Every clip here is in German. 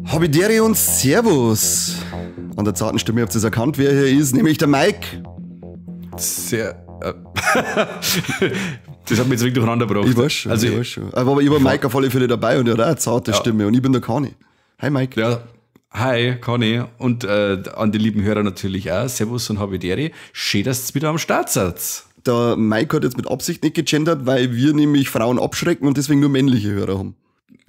Habidere und Servus. An der zarten Stimme habt ihr es erkannt, wer hier ist, nämlich der Mike. Das hat mich jetzt wirklich durcheinander gebracht. Ich weiß schon. Aber ich war Mike auf alle Fälle dabei und er hat auch eine zarte Stimme und ich bin der Kani. Hi Mike. Ja, hi Kani und an die lieben Hörer natürlich auch. Servus und Habidere. Schön, dass ihr wieder am Start seid. Der Mike hat jetzt mit Absicht nicht gegendert, weil wir nämlich Frauen abschrecken und deswegen nur männliche Hörer haben.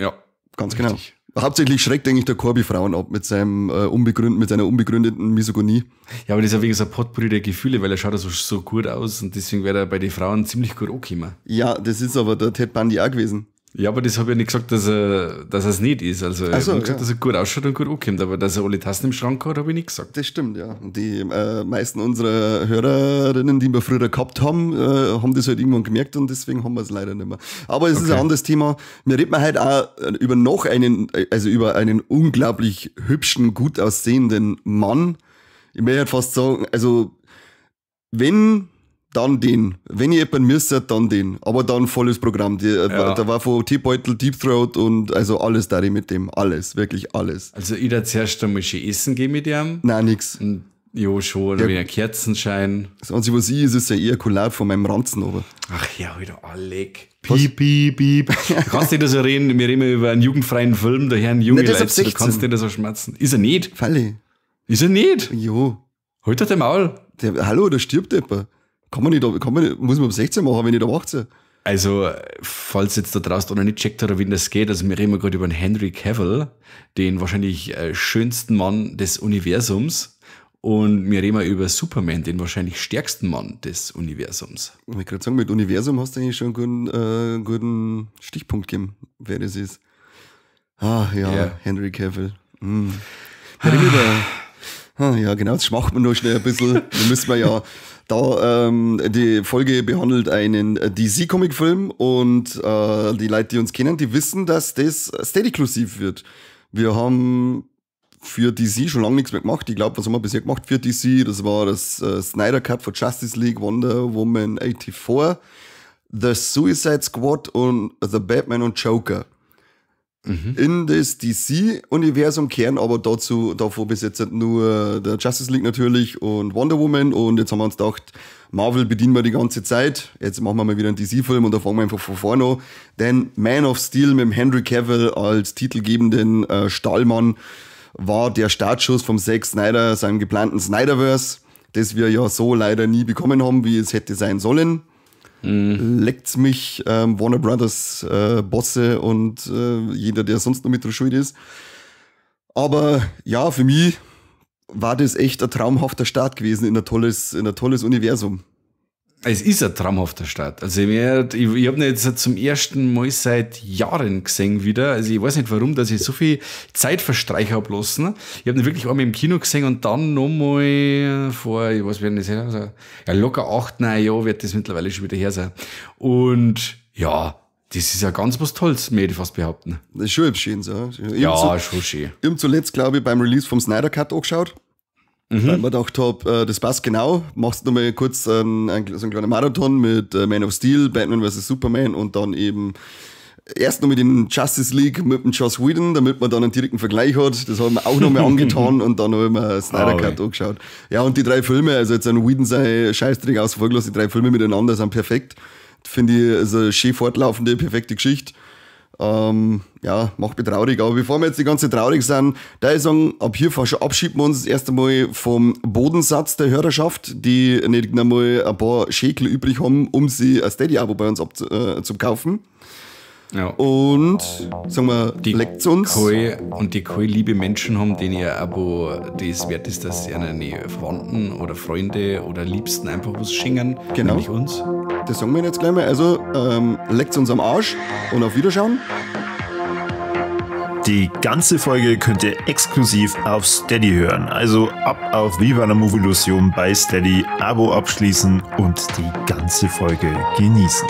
Ja, ganz genau. Hauptsächlich schreckt eigentlich der Corby Frauen ab mit seiner unbegründeten Misogonie. Ja, aber das ist ja wegen so ein Potpourri der Gefühle, weil er schaut so gut aus und deswegen wäre er bei den Frauen ziemlich gut angekommen. Ja, das ist aber der Ted Bundy auch gewesen. Ja, aber das habe ich ja nicht gesagt, dass er es nicht ist. Also, ich habe gesagt, dass er gut ausschaut und gut ankommt, aber dass er alle Tassen im Schrank hat, habe ich nicht gesagt. Das stimmt, ja. Und die meisten unserer Hörerinnen, die wir früher gehabt haben, haben das halt irgendwann gemerkt und deswegen haben wir es leider nicht mehr. Aber es ist ein anderes Thema. Wir reden halt auch über einen unglaublich hübschen, gut aussehenden Mann. Ich möchte halt fast sagen, also, dann den. Wenn ihr jemanden müsstet, dann den. Aber dann volles Programm. Da war von Teebeutel, Deep Throat und also alles da mit dem. Alles, wirklich alles. Also ich da zuerst einmal schön essen gehen mit ihm. Nein, nix. Jo, schon, ja. Wie ein Kerzenschein. Das Einzige, was ich ist ein Ejakulat von meinem Ranzen, aber. Ach ja, Alter, Alec. Piep, piep, piep. Du kannst nicht so reden, wir reden über einen jugendfreien Film, der Herrn Junge Leute, du kannst nicht so schmerzen. Ist er nicht? Falle. Ist er nicht? Jo. Halt doch den Maul. Hallo, da stirbt jemand. Muss man um 16 machen, wenn ich da 18. Also, falls jetzt da draußen noch nicht checkt oder wie das geht, also wir reden gerade über den Henry Cavill, den wahrscheinlich schönsten Mann des Universums. Und wir reden über Superman, den wahrscheinlich stärksten Mann des Universums. Ich wollte gerade sagen, mit Universum hast du eigentlich schon einen guten Stichpunkt gegeben, wer das ist. Ah, ja. Henry Cavill. Ja, genau, jetzt schmacht man nur schnell ein bisschen. Da müssen wir ja die Folge behandelt einen DC-Comic-Film und die Leute, die uns kennen, die wissen, dass das Steady-Inklusiv wird. Wir haben für DC schon lange nichts mehr gemacht. Ich glaube, was haben wir bisher gemacht für DC? Das war das Snyder Cut von Justice League, Wonder Woman 84, The Suicide Squad und The Batman und Joker. In das DC-Universum kehren aber davor bis jetzt nur der Justice League natürlich und Wonder Woman und jetzt haben wir uns gedacht, Marvel bedienen wir die ganze Zeit, jetzt machen wir mal wieder einen DC-Film und da fangen wir einfach von vorne an, denn Man of Steel mit dem Henry Cavill als titelgebenden Stahlmann war der Startschuss vom Zack Snyder, seinem geplanten Snyderverse, das wir ja so leider nie bekommen haben, wie es hätte sein sollen. Leckt's mich, Warner Brothers Bosse und jeder, der sonst noch mit der Schuld ist. Aber ja, für mich war das echt ein traumhafter Start gewesen in ein tolles Universum. Es ist ein traumhafter Start. Also ich habe ihn jetzt zum ersten Mal seit Jahren gesehen wieder. Also ich weiß nicht warum, dass ich so viel Zeit verstreichen habe lassen. Ich habe ihn wirklich einmal im Kino gesehen und dann nochmal vor, ich weiß nicht, also, ja, locker 8, 9 Jahre wird das mittlerweile schon wieder her sein. Und ja, das ist ja ganz was Tolles, möchte ich fast behaupten. Das ist schon schön, so. Ja, schon schön. Ich habe zuletzt, glaube ich, beim Release vom Snyder Cut angeschaut. Weil ich mir gedacht habe, das passt genau. Machst du nochmal kurz so einen kleinen Marathon mit Man of Steel, Batman vs. Superman und dann eben erst noch mit den Justice League mit dem Joss Whedon, damit man dann einen direkten Vergleich hat. Das haben wir auch nochmal angetan und dann haben wir Snyder Cut angeschaut. Ja, und die 3 Filme, also jetzt ein Whedon sei Scheißdreck aus Folglos, die 3 Filme miteinander sind perfekt. Finde ich also eine schön fortlaufende, perfekte Geschichte. Ja, macht mich traurig. Aber bevor wir jetzt die ganze traurig sind, da ich sagen, ab hier verabschieden wir uns das erste Mal vom Bodensatz der Hörerschaft, die nicht einmal ein paar Schäkel übrig haben, um sie ein Steady-Abo bei uns zu kaufen. Ja. Und, sagen wir, leckt's uns. Und die keine liebe Menschen haben, denen ihr Abo das wert ist, dass sie einen Verwandten oder Freunde oder Liebsten einfach was schenken, genau. Nämlich uns. Das sagen wir jetzt gleich mal. Also, leckt's uns am Arsch und auf Wiederschauen. Die ganze Folge könnt ihr exklusiv auf Steady hören. Also ab auf Viva la Movilusion bei Steady, Abo abschließen und die ganze Folge genießen.